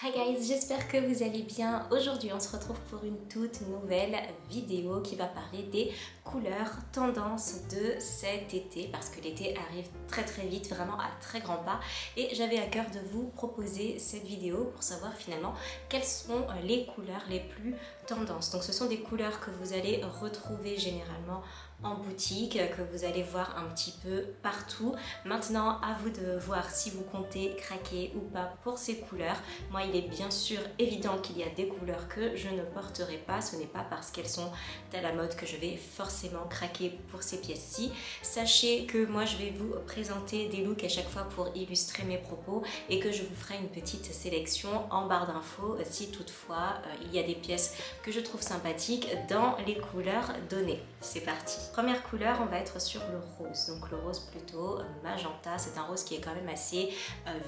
Hi guys, j'espère que vous allez bien. Aujourd'hui on se retrouve pour une toute nouvelle vidéo qui va parler des couleurs tendances de cet été parce que l'été arrive très vite, vraiment à très grands pas, et j'avais à cœur de vous proposer cette vidéo pour savoir finalement quelles sont les couleurs les plus tendances. Donc ce sont des couleurs que vous allez retrouver généralement en boutique, que vous allez voir un petit peu partout. Maintenant à vous de voir si vous comptez craquer ou pas pour ces couleurs. Moi il est bien sûr évident qu'il y a des couleurs que je ne porterai pas, ce n'est pas parce qu'elles sont à la mode que je vais forcément craquer pour ces pièces-ci. Sachez que moi je vais vous présenter des looks à chaque fois pour illustrer mes propos et que je vous ferai une petite sélection en barre d'infos si toutefois il y a des pièces que je trouve sympathiques dans les couleurs données. C'est parti. Première couleur, on va être sur le rose, donc le rose plutôt magenta. C'est un rose qui est quand même assez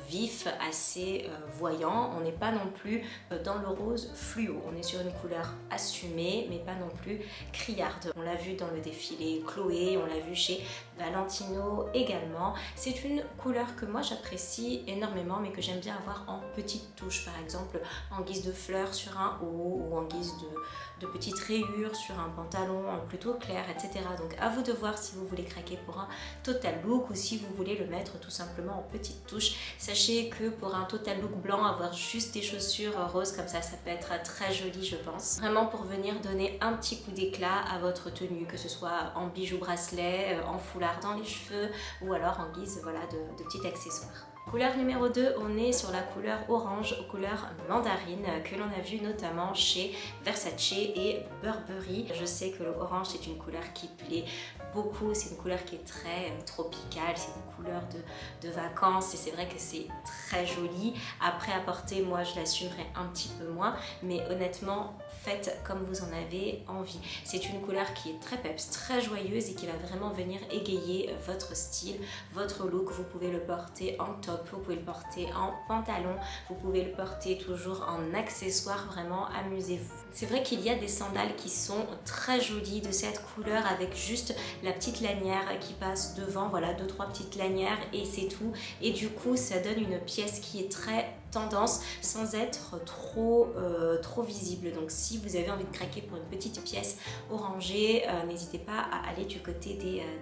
vif, assez voyant. On n'est pas non plus dans le rose fluo, on est sur une couleur assumée mais pas non plus criarde. On l'a vu dans le défilé Chloé, on l'a vu chez Valentino également. C'est une couleur que moi j'apprécie énormément mais que j'aime bien avoir en petites touches, par exemple en guise de fleurs sur un haut ou en guise de petites rayures sur un pantalon plutôt clair, etc. Donc à vous de voir si vous voulez craquer pour un total look ou si vous voulez le mettre tout simplement en petites touches. Sachez que pour un total look blanc, avoir juste des chaussures roses comme ça peut être très joli, je pense. Vraiment pour venir donner un petit coup d'éclat à votre tenue, que ce soit en bijoux bracelet, en foulard dans les cheveux ou alors en guise voilà, de petits accessoires. Couleur numéro 2, on est sur la couleur orange, couleur mandarine, que l'on a vu notamment chez Versace et Burberry. Je sais que l'orange c'est une couleur qui plaît beaucoup, c'est une couleur qui est très tropicale, c'est une couleur de vacances et c'est vrai que c'est très joli. Après à porter, moi je l'assumerai un petit peu moins, mais honnêtement faites comme vous en avez envie. C'est une couleur qui est très peps, très joyeuse et qui va vraiment venir égayer votre style, votre look. Vous pouvez le porter en top, vous pouvez le porter en pantalon, vous pouvez le porter toujours en accessoire, vraiment amusez-vous. C'est vrai qu'il y a des sandales qui sont très jolies de cette couleur avec juste la petite lanière qui passe devant, voilà 2-3 petites lanières et c'est tout, et du coup ça donne une pièce qui est très tendance sans être trop visible. Donc si vous avez envie de craquer pour une petite pièce orangée, n'hésitez pas à aller du côté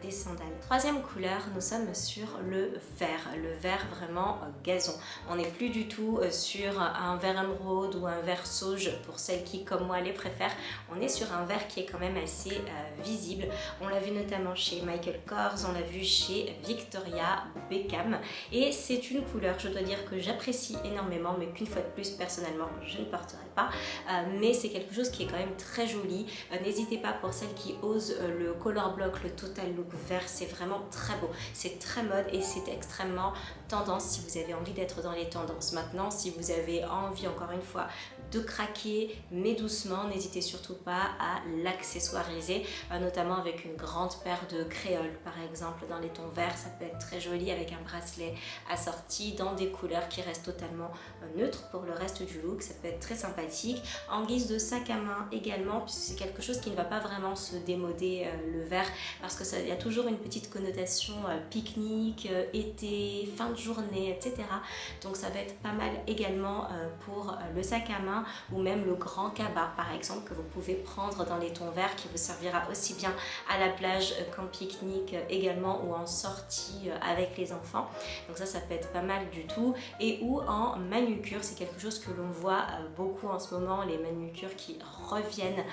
des sandales. Troisième couleur, nous sommes sur le vert vraiment gazon. On n'est plus du tout sur un vert émeraude ou un vert sauge pour celles qui comme moi les préfèrent. On est sur un vert qui est quand même assez visible. On l'a vu notamment chez Michael Kors, on l'a vu chez Victoria Beckham et c'est une couleur, je dois dire, que j'apprécie énormément mais qu'une fois de plus personnellement je ne porterai pas, mais c'est quelque chose qui est quand même très joli. N'hésitez pas pour celles qui osent le color block, le total look vert, c'est vraiment très beau, c'est très mode et c'est extrêmement tendance si vous avez envie d'être dans les tendances. Maintenant si vous avez envie encore une fois de craquer mais doucement, n'hésitez surtout pas à l'accessoiriser, notamment avec une grande paire de créoles par exemple dans les tons verts. Ça peut être très joli avec un bracelet assorti dans des couleurs qui restent totalement neutres pour le reste du look. Ça peut être très sympathique en guise de sac à main également, puisque c'est quelque chose qui ne va pas vraiment se démoder le vert, parce que il y a toujours une petite connotation pique-nique, été, fin de journée, etc. Donc ça va être pas mal également pour le sac à main ou même le grand cabas par exemple, que vous pouvez prendre dans les tons verts, qui vous servira aussi bien à la plage qu'en pique-nique également ou en sortie avec les enfants. Donc ça peut être pas mal du tout. Et ou en manucure, c'est quelque chose que l'on voit beaucoup en ce moment, les manucures qui reviennent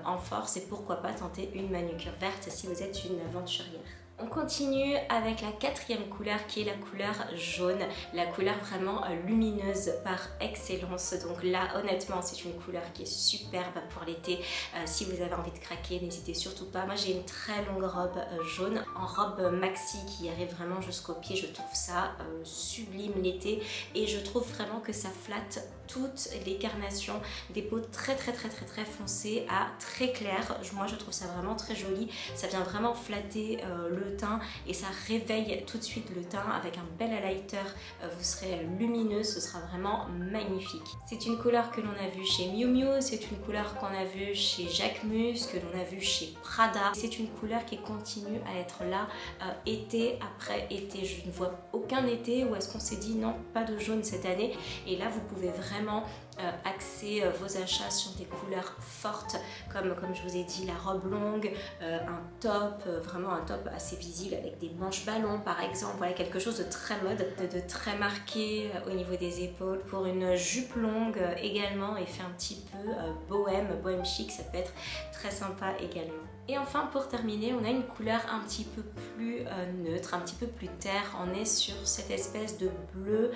en force, et pourquoi pas tenter une manucure verte si vous êtes une aventurière. On continue avec la quatrième couleur qui est la couleur jaune, la couleur vraiment lumineuse par excellence. Donc là honnêtement c'est une couleur qui est superbe pour l'été. Si vous avez envie de craquer, n'hésitez surtout pas. Moi j'ai une très longue robe jaune, en robe maxi qui arrive vraiment jusqu'aux pieds. Je trouve ça sublime l'été et je trouve vraiment que ça flatte toutes les carnations, des peaux très foncées à très claires. Moi je trouve ça vraiment très joli, ça vient vraiment flatter le le teint et ça réveille tout de suite le teint. Avec un bel highlighter, vous serez lumineuse, ce sera vraiment magnifique. C'est une couleur que l'on a vue chez Miu Miu, c'est une couleur qu'on a vue chez Jacquemus, que l'on a vue chez Prada. C'est une couleur qui continue à être là été après été. Je ne vois aucun été où est-ce qu'on s'est dit non, pas de jaune cette année. Et là, vous pouvez vraiment axer vos achats sur des couleurs fortes comme je vous ai dit, la robe longue, un top, vraiment un top assez visible avec des manches ballons par exemple. Voilà, quelque chose de très mode, de très marqué au niveau des épaules. Pour une jupe longue également, et fait un petit peu bohème chic, ça peut être très sympa également. Et enfin, pour terminer, on a une couleur un petit peu plus neutre, un petit peu plus terre. On est sur cette espèce de bleu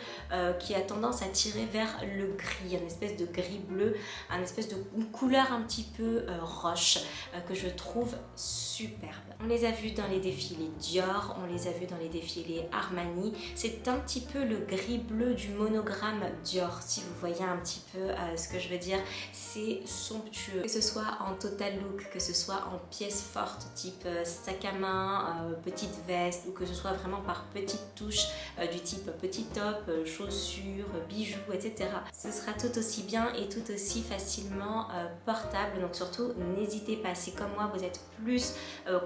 qui a tendance à tirer vers le gris, une espèce de gris bleu, une espèce de couleur un petit peu roche que je trouve superbe. On les a vus dans les défilés Dior, on les a vus dans les défilés Armani. C'est un petit peu le gris bleu du monogramme Dior, si vous voyez un petit peu ce que je veux dire. C'est somptueux, que ce soit en total look, que ce soit en pièces fortes type sac à main, petite veste, ou que ce soit vraiment par petites touches du type petit top, chaussures, bijoux, etc. Ce sera tout aussi bien et tout aussi facilement portable. Donc surtout n'hésitez pas, si comme moi vous êtes plus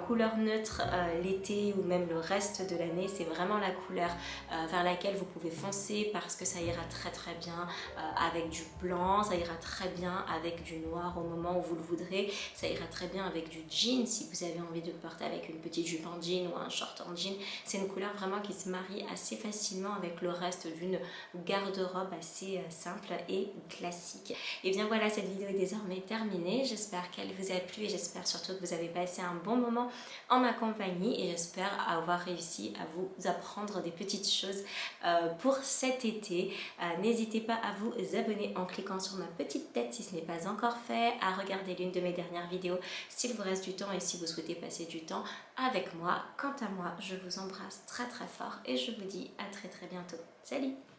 couleur neutre l'été ou même le reste de l'année, c'est vraiment la couleur vers laquelle vous pouvez foncer, parce que ça ira très bien avec du blanc, ça ira très bien avec du noir au moment où vous le voudrez, ça ira très bien avec du jean si vous avez envie de le porter avec une petite jupe en jean ou un short en jean. C'est une couleur vraiment qui se marie assez facilement avec le reste d'une garde-robe assez simple et classique. Et bien voilà, cette vidéo est désormais terminée. J'espère qu'elle vous a plu et j'espère surtout que vous avez passé un bon moment en ma compagnie, et j'espère avoir réussi à vous apprendre des petites choses pour cet été. N'hésitez pas à vous abonner en cliquant sur ma petite tête si ce n'est pas encore fait, à regarder l'une de mes dernières vidéos s'il vous reste du temps et si vous souhaitez passer du temps avec moi. Quant à moi, je vous embrasse très fort et je vous dis à très bientôt. Salut!